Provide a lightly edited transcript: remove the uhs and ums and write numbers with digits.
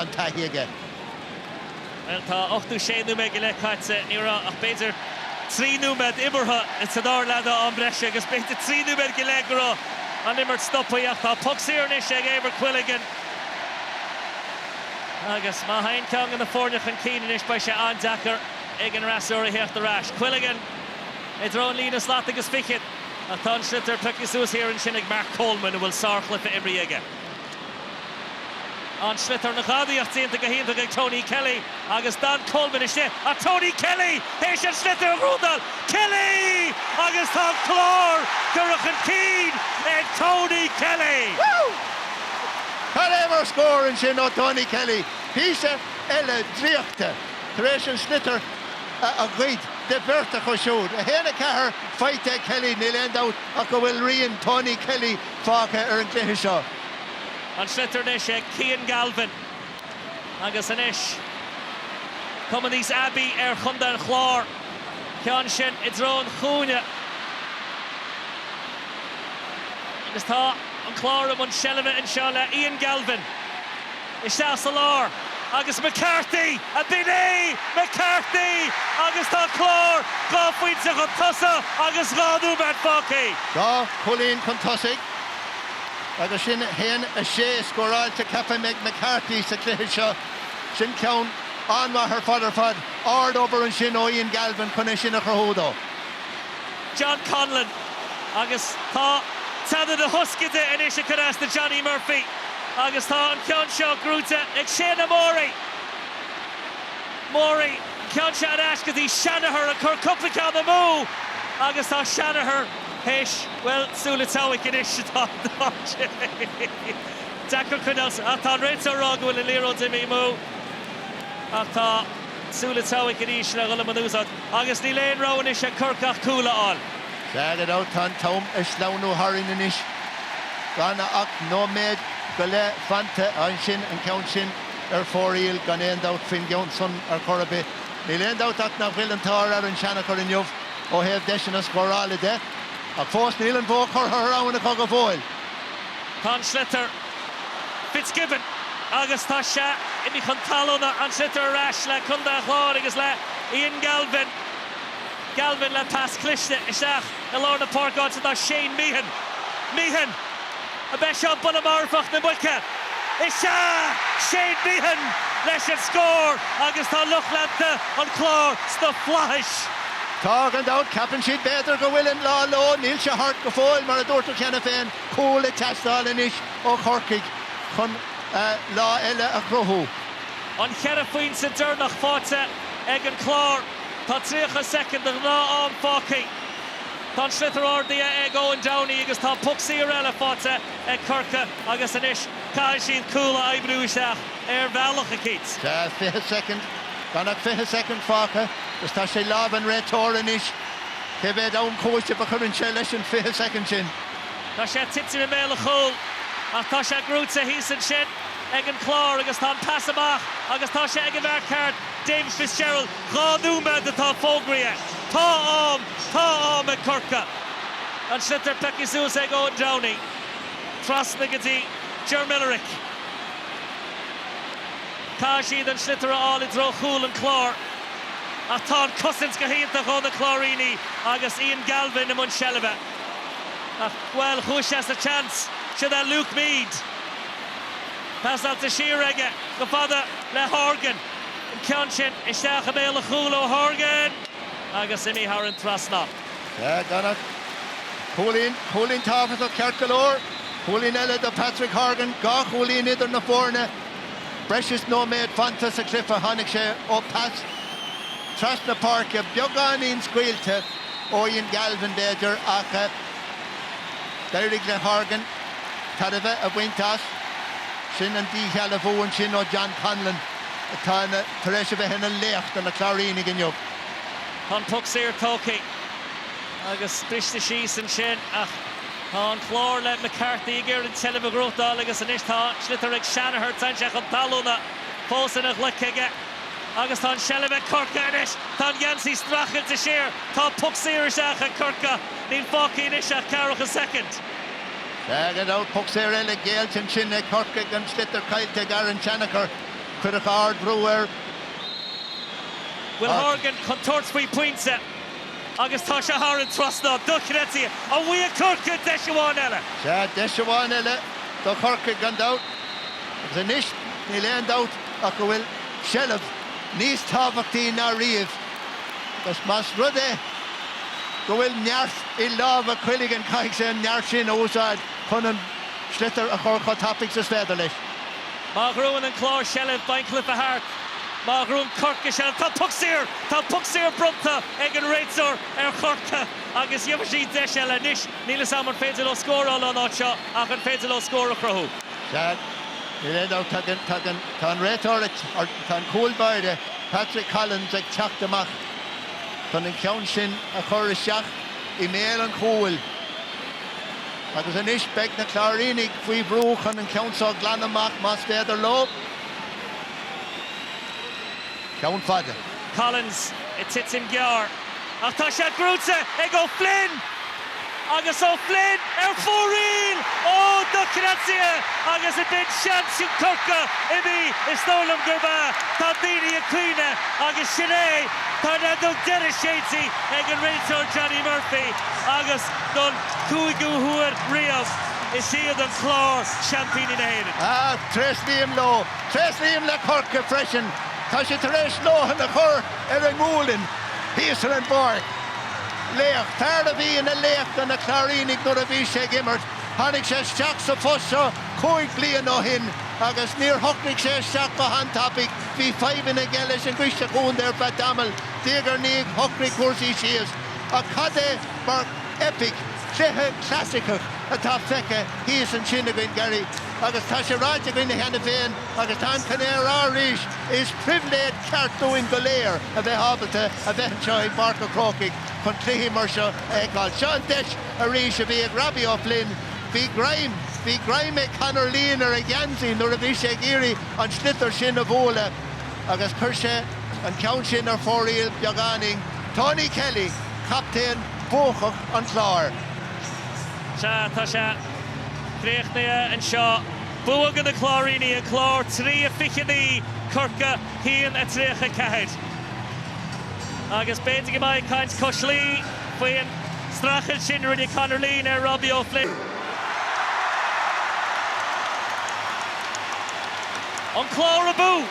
an tahiige. Well, tá 8 sé número le caite níra ach beidir 3 número imirtha in sadar lada an breise agus beidir 3 número gilegro an immer stoppaíach tá puxíirnis ag éibre Quilligan agus má hain ceann na fórneach an cíanais ba sé an Dakar ag an rasúir a hecht arás. Quilligan I drone lína slát agus ficit a tá Schlitter pecisús here in sin ag Mark Coleman bhfuil sáchliffe imríige. An Schlitter na chadaíocht tínta go hínta ag Tony Kelly agus Dan Coleman iste a Tony Kelly héis an Schlitter rúdal Kelly agus tá chlár gurach an cín ag Tony Kelly. Had ever score in sin o Tony Kelly. Píse eile dríochta. Taréis an Schlitter a gcuid de bhirrta go siúd. A héna cethir feite Kelly níl endát a go bhfuil rion Tony Kelly fácha ar an cluiche seo. An Schlitter is Cian Galvin agus inis cuman níos Abbey ar chunda an chlár ceann sin I drón chúne agus tá an chlár am an sellime in seo le Ian Galvin iste sa lár agus McCarthy a Biné McCarthy agus tá chlár gá faointe go tusa agus gáú bad fácaí. Gá Colleen chun tosaigh agus sin héan a sé scoráilte Cafa McCarthy sa cluiche seo sin ceann anmhathar fadar fad ard obair an sin ó Ian Galvin chun sin a chorthódó. John Conlon agus tá tada de hoscite in is a cadasta Johnny Murphy agus tá an ceann seo grúte ag Shane Murray ceann se an ascatí Shanaher a chur cuppa the mú agus tá Shanaher héis well súla táhaigh in is tá Dakar chunas a tá réite rá bhfuil in líró de mí mú ach tá súla táhaigh in is le gola manúsad agus ní léon rá in is a curcach cúla áil. Sagad out tan tom is lawnú harin in is. Gana ach no méid go le fanta an sin an ceann sin ar fóríil gan éondát Finn Johnson ar chorbe. Ní léondát ach nach bhfuil an tar ar an seanachar in jobh ó héamh deis na scorála de. A fós níl an bhór chur thrán a cog a bhóil. Tá Schlitter Fitzgibbon agus tá se I mi chun talúna an Schlitter arás le chunda chlár agus le Ian Galvin. Galvin le pas Cluiche isteach a Lorna Parkáid sa tá Shane Meehan a bheith seo buna marfach na buice is Shane Meehan leis an scór agus tá luchlanta an chlár sta flais. Tá an dát capan siad beidir go bhfuil an lá ló níl se hart go fóil mar a dúirtar cheana féin cóla teastáil inis ó chorcaigh chun lá eile a chruthú. An cheara faoin sa dúirnach fáte ag an chlár tá 3 second a ná an fácaí. Tá Schlitter ordaí ag Owen Downey agus tá puxí ar eile fáte ag Curca agus inis cai siad cúla ebrú isteach ar bhealach a cít. 5 second, ganach 5 second fáca, gus tá sé láb an rétóir inis ce bheith ann cóiste ba churann sé leis an 5 second sin. Tá sé tipsí na méle chúl ach tá sé grúta híos an sin ag an chlár agus tá an pass amach agus tá sé ag an bhecart David Fitzgerald gáúme de tá fógraí tá am ag Curca an Schlitter pecisús ag Owen Downey trasna gotí Germillerick tá siad an Schlitter áil I dro chúl an chlár ach tá Cousins go hínta chun na chláríní agus Ian Galvin am an sellibh ach well chúis a chance siad a Luke Mead pas alta siar aige go fada le Horgan an ceann sin isteach a méle chúl ó Horgan agus imi har an trasna. Ganach Colleen táfas ó ceart golóir Colleen eile do Patrick Horgan gá Colleen idir na fórne breis nó méid fanta sa clifa tháinig sé ó pas trasna parca beagán scuilte ó Ian Galvin beidir ach deirig le Horgan tá a bheith a bhaintas sin an dícheal a bhuain sin ó John Conlon tá taréis a bheith hena léocht an na chlárínig in jobh. Tá puxí ar tócaí agus briste síos an sin ach tá an chlár le McCarthy gur an teileh a grútdáil agus inis tá Schlitter ag Shanaher tan se chun talúna fósan a ghliciige agus tá an sellibh Curca inis tá Yancey strachailte siar tá puxí ar seach a Curca níl fácaí inis a carach a second. Sagad out puxí ar eile géalt an sin ag Curca gan Schlitter caiilte gar an Chanachar Cuireadh ard brewer. Will Horgan contorts faoi pointe agus tá sé thar an trasná duchretti a bhui a Corca de Iomána eile. De Iomána eile do Corca gan dát. Agus a níos ní leon dát ach go bhfuil seileamh níos tábhachtaí ná riamh. Gus mas rud go bhfuil neart I lámh a chuilig an caiig sé an neart sin ósáid chun an slitar a chorcha tapig sa svéidir leis. Má grúin an chlár seileamh bain Clifa Hart. Má grúin Corca seileamh tá pucsír brumta ag an réitzor Corca agus dheimh sí de eile níos níl sam an féidir ó scóráil an áit seo ach an féidir ó scóra cruthú. Ní le dá tá an réitor tá an cúlbaide Patrick Collins ag teacht amach chun an ceann sin a chur isteach I méal an cúil. Agus an isis beag na chláirínig faoi brú chun an ceannsá glan amach más féidir lo. Ceann fada. Collins, tits him gear. Ach tá sé grúte ag ó Flynn. Agus ó Flynn fóríl. Ó duchretti agus a bit seans in Corca imi is tólam gurba. Tá daoine a cuine agus Ceannais tá na do deire séití ag an réitor Johnny Murphy agus don cúigú huair riamh is siad an chlár champagne na héireann. Tres líam le Corca freisin. Tá sé tar éis láhan a chur an ngúlin. Híosar an bar. Léach, tar a bhí ina léach an na chláirínig nuair a bhí sé gimmert. Tháinig sé steach sa fós seo 5 bliain ó hin agus níor thocnig sé steach go handtapig bhí 5 ina geile sin gcuiste gún ar bedamel dígar níag thocnig cuasaí sios. A cad mar epic chluthe clasicach atá feice híos an sin a gin Gary. Agus tá sé ráide gine hena féin agus tá canéir áris is priviléad ceartúin go léir a bheith ábalta a bheith seo ag Marco Crokic chun cluichí mar seo agáil. Sean deis a rís a bhí ag Robbie O'Flynn. Bhí Grime ag Conor Líon ar a Ganzi nuair a bhí sé géirí an slitar sin a bhóla agus chuir sé an ceann sin ar fóríal beagáning. Tony Kelly, captain bóchach an chlár. Tá sé Chréachnaithe an seo buagan na chláiríní an chlár trí a fichiní Corca híon a tríocha ceithid. Agus bénta go mbeidh caint coslí faoin strachel sin rinne Conor Líon ar Robbie O'Flynn. An chlár a bú